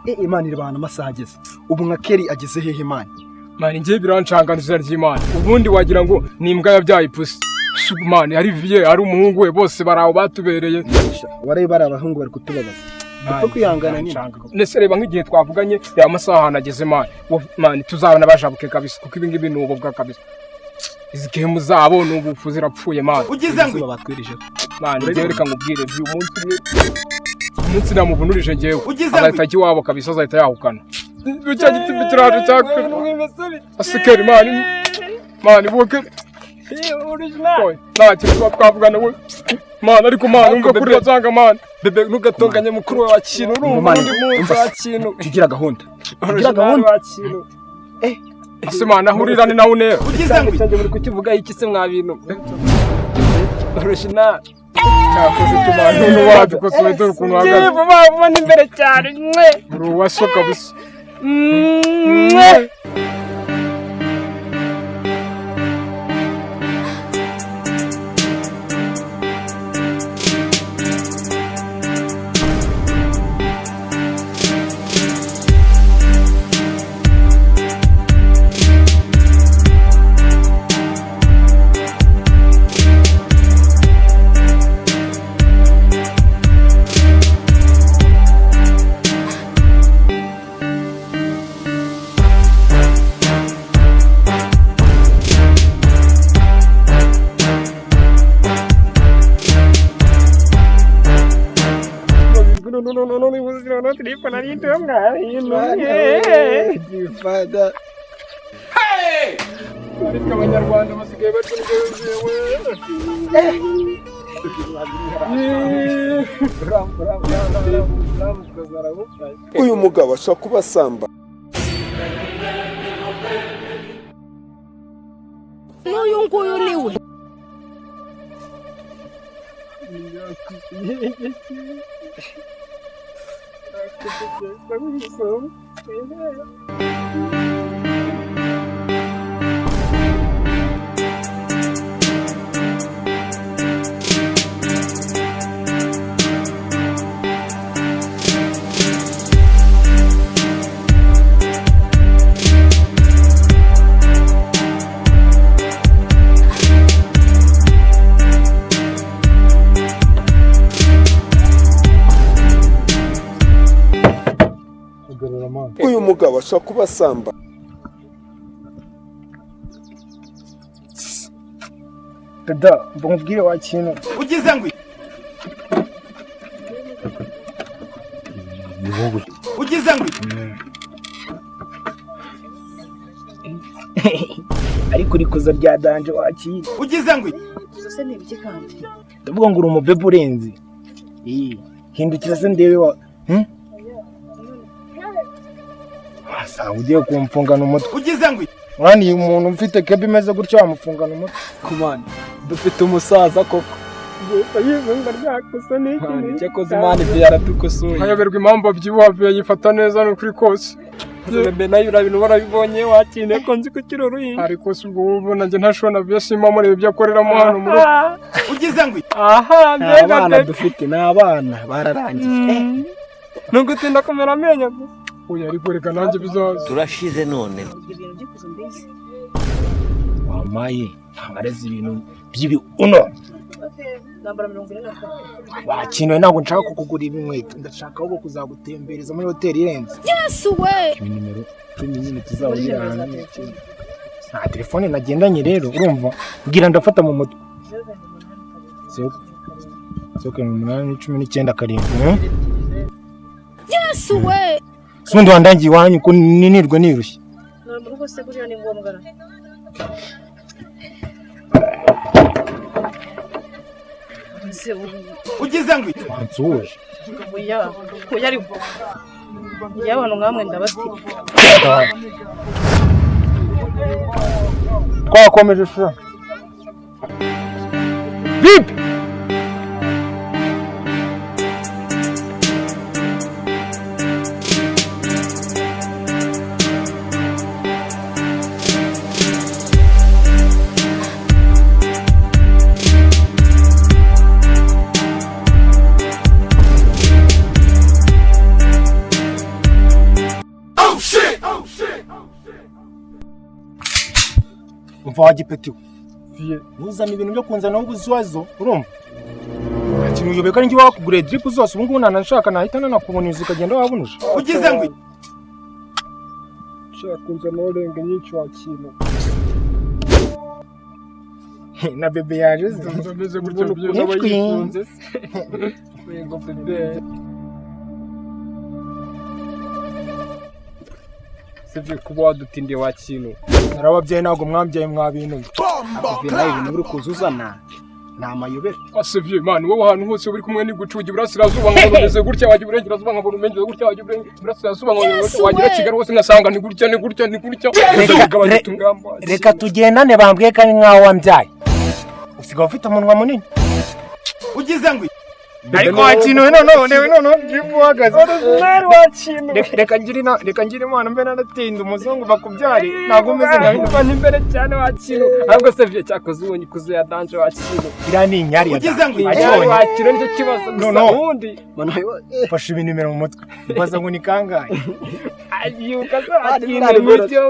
Imana irabana amasaha ageze. Ubu nka Kelly ageze hehe Imana? Mani ngiye birancanganiza ry'Imana. Ubundi wagira ngo ni imbwa yabyaye ipusi. Mani ari Vie ari umuhungu we bose baraho batubereye. Waraye bari abahungu bari kutubabaza. Dupfa kwihangana nyine. Nese reba nk'igihe twavuganye ya masaha nageze mani tuzabana bajabuke kabisa kuko ibi ngibi nubo bwa kabisa. Izi gemu zabo n'ubufu zirapfuye mani. Ugize ngo batwirije. Mani reka ngubwire umunsi namuvunurije ngewe. Azahita iwabo kabisa azahita yahukana. Bucya giti kiraje cyakwe. Asikeri mani buke. Original. Nta twavugana we. Mani ariko mani umva kuri yazanga mani. Bebe nugatonganye mukuru wa kintu urumva undi munsi wa kintu. Tugira gahunda. Tugira gahunda. Ese mani ahurirane nawe nera. Ugize ngo cyangwa muri kukivuga iki se mwa bintu. Original. Cyakoze tumana n'uwacu ko sowe dore ukuntu hagaze. Ngiye vuba n'imbere cyane mwe. Bro wasoka bisa. No, telefone ali então, cara. Fada. Hey! Parece que a Banyarwanda basigaye bari uyu mugabo ashaka kubasamba. N'uyu nguyu niwe. Uyu mugabo ashaka kubasamba. Dada, mbongubwire wa kintu. Ugize ngo Ugize ngo Ariko rikuza rya danje wakira. Ugize ngo Zose ni biki kandi? Ndavuga ngo uri umubebe urenze. Hindukira se ndebe wa. Asa ugiye kumfungana umutwe. Ugize ngo Mwani umuntu mfite kebi meze gutyo amufungana umutwe. kumana dufite umusaza koko. Yizonga ryakosa n'iki. Cyakoze Imana byaratukosoye. Hayoberwa impamvu abyibuha yifata neza no kuri kose. Bebe nayo urabintu barabibonye wakine ko nzi ko kiroro ariko si ubwo ubona nje ntashobora byashima muri ibyo akoreramo hano muri. Ugize ngo Aha mbega abana dufite n'abana bararangije. Nugutinda kumera amenyo. Oya ariko reka nanjye bizaza. Turashize none. Ibintu by'ikuzo mbese. Wamaye ntamareze ibintu by'ibi uno. Nambara 44. Wakinwe ntabwo nshaka kukugura inkweto ndashaka ahubwo kuzagutembereza muri hoteli irenze. Yes we. Nimero 10 nyine tuzawurira. Nta telefone nagendanye rero urumva bwira ndafata mu mutwe. 0 Yes we. Sundi wandangiye wanyu ko ninirwe nirushye. No mu rugo se buriya ni ngombwa. Ugize ngo ansuje. Oya ariko. Abantu nkamwe ndabati. Twakomeje shura. Vipi? umva wagipetiwe Vie. ntuzane ibintu byo kunzana ubuzwazo urumva ikintu uyobeka n'ingi wakuguriye drip zose ubu ngubu nanashaka nahita nanakuboneza ukagenda wabunuje ugize ngo Shaka kunzana orenga nyinshi wakino. na bebe yaje Ndameze gutyo byo n'abayifunze. Wengo bebe. Sivye kuba wadutindiye wakino. narababyeyi ntabwo mwambyaye mwabintu Akuvira nawe ibintu uri kuzuzana ni amayobera. Asivye man wowe ahantu hose uri kumwe n'igucugi burasirazuba nkaboneze gutya waje burengerazuba nkabona umengeze gutya waje burasirazuba nkabona wagira Kigali hose ngasanga ni gutya reka tugendane bambwiye kandi nkaho wambyaye usigaye ufite umunwa munini ugize ngo ariko wakinuwe none drip uhagaze reka ngire imana mbe naratinda umuzungu bakubyare ntabwo umeze nka imbere cyane wakino ahubwo Sivye cyakoze ubonye kuze ya danje wakino iriya ni inyari ya ugize ngo wakino nicyo kibazo gusa ubundi ufashe ibintu imbere mu mutwe ubaza ngo ni kangahe ayuka se wakino n'icyo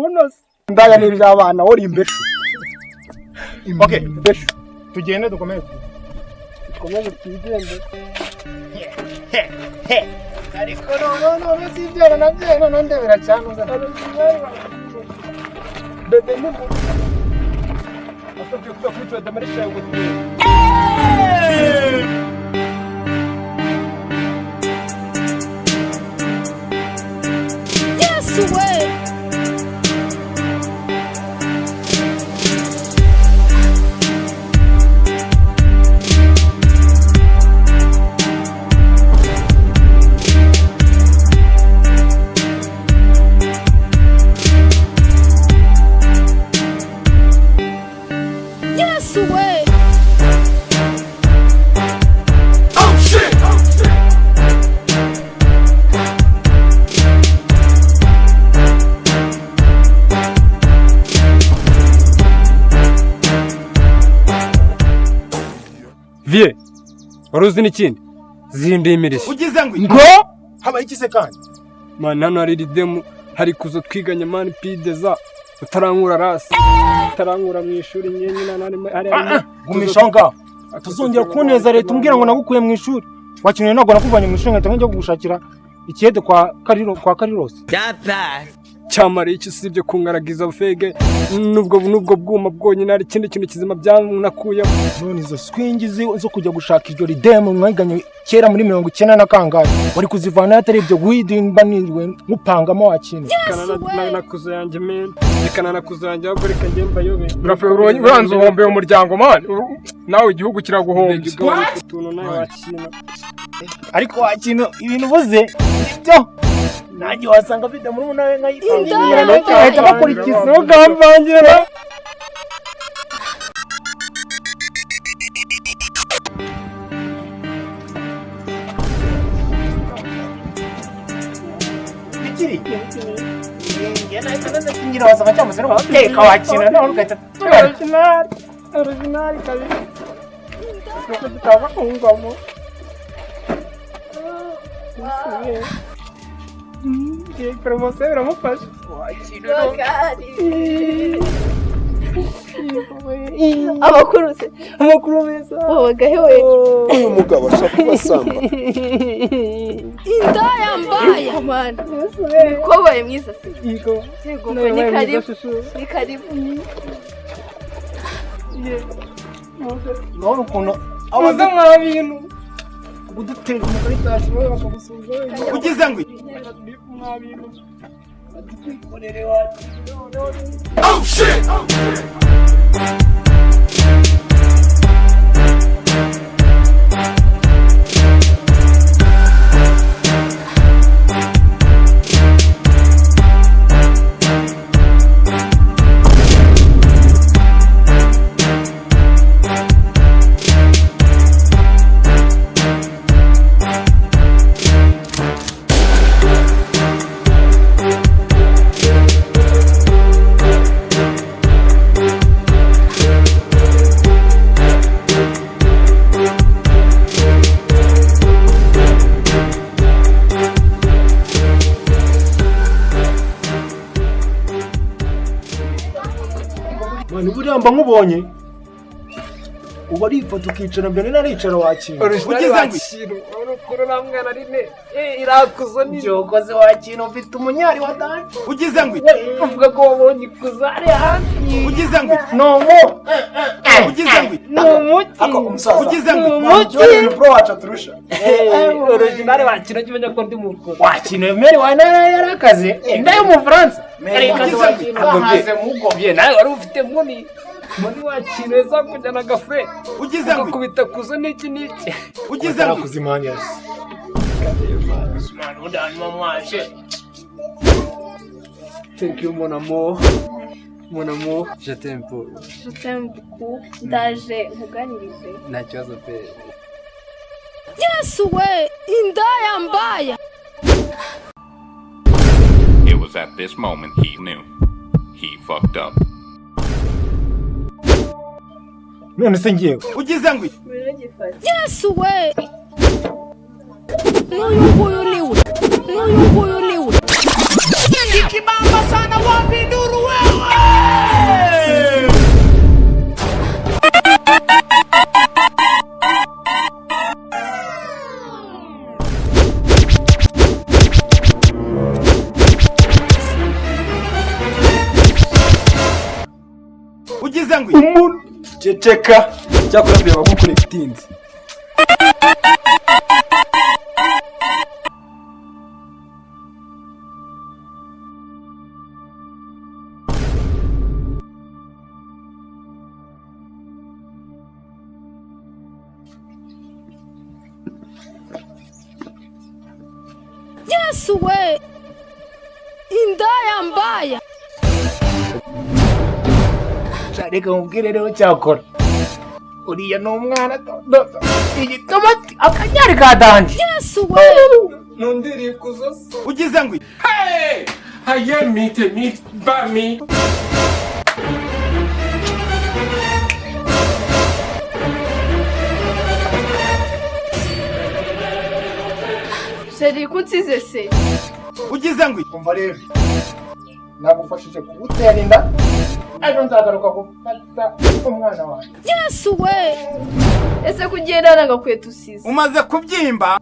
unoze Ndaya ni iby'abana uri imbeshu. okay beshu tugende dukomeze komeze twigende ariko no si ibyara nabyo none ndebera cyane bebe ni mu asabye kuba kuri damarisha yo Yes, way. Yes, way. Vie waruzi n'ikindi zindiye imirishyo ugize ngo ngo habaye iki se kandi man hano hari ridemu hari kuzo twiganye man pideza utarankura rasi utarankura mu ishuri nyenyina hari gumisha ngaho tuzongera kuneza leta umbwira ngo nagukuye mu ishuri wakinuye ntabwo nakuvanye mu ishuri ngahita njya kugushakira ikiyede kwa Karirosi cyamariye iki usibye kunkaragiza fege nubwo bwuma bwonyine hari ikindi kintu kizima byanakuyeho none izo swingi zo kujya gushaka iryo ridemu mwaganye kera muri 90 na kangahe wari kuzivana atari ibyo guhidimba nirwe nkupangamo wakintu nakuzo yanjye men rekana nakuzo yanjye ahubwo reka njye mbayobe uranze uhombeye umuryango man nawe igihugu kiraguhombye utuntu nawe wakina ariko wakintu ibintu uvuze ibyo nanjye wasanga bida muri unawe nkayipanga ahita bakurikiza ugambangira ikiri ngena itana kingira wasaba cyangwa se no guteka wakina nawe ugahita original kabisa tutaba kungamo promoção biramufasha amakuru meza wagahe we uyu mugabo ashaka kubasamba indaya mbaya man kobaye mwiza se yego ni karibu none ukuntu abaza mwa bintu kudutera umugari tashi wowe bakagusubiza ugize ngo mwa bintu kwikorere wacu oh shit mba nkubonye uba arifata ukicara mbere naricara wakintu Original wakintu urukuru na mwana rine irakuzo ni Jokoze wakintu ufite umunyari wa danje ugize ngo uvuga ko wabonye kuzari hasi ugize ngo nomo ugize ngo Mumujyi ako umusaza ugize ngo Mumujyi pro wacu turusha Original wakintu kimenya ko ndi mukuru wakintu Emery wa yarakaze inda yo mu France Kazi wakintu haze mugobye nawe wari ufite muni wakintu eza kujyana gafe ugize ngo kubita kuzo niki ugize ngo kuzimanya Usman udani mamwaje thank you mon amour je t'aime beaucoup Je t'aime beaucoup. Ndaje nkuganirize. nta kibazo pe Yesu we indaya mbaya. It was at this moment he knew. He fucked up. none se ngiye ugize ngo Yesu we. N'uyu niwe. ikibamba sana wapi nduru wewe ugize ngo ceceka cyakora bya bagukure bitinze Yesu we indaya mbaya. reka mubwire rero cyakora uriya ni umwana igitomati akanyari ka danje Yesu we. nundiri kuzo ugize ngo hey haye meet ba mi Seri kunsize se. ugize ngo umva rero nagufashije kugutera inda ejo nzagaruka gufata umwana wawe Yesu we. Ese kugenda nagakweto usize. umaze kubyimba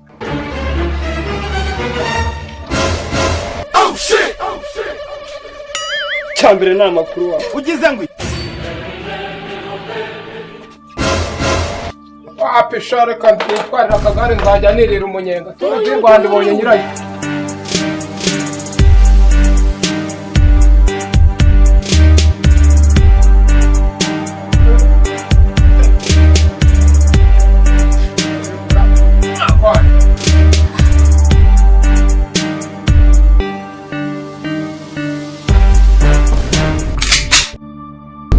cyambere ni amakuru wawe ugize ngo wape share kandi twitwarira akagare nzajya nirira umunyenga turagiye Rwanda ibonye nyirayo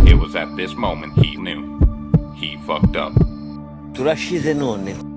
It was at this moment he knew. He fucked up. turashize none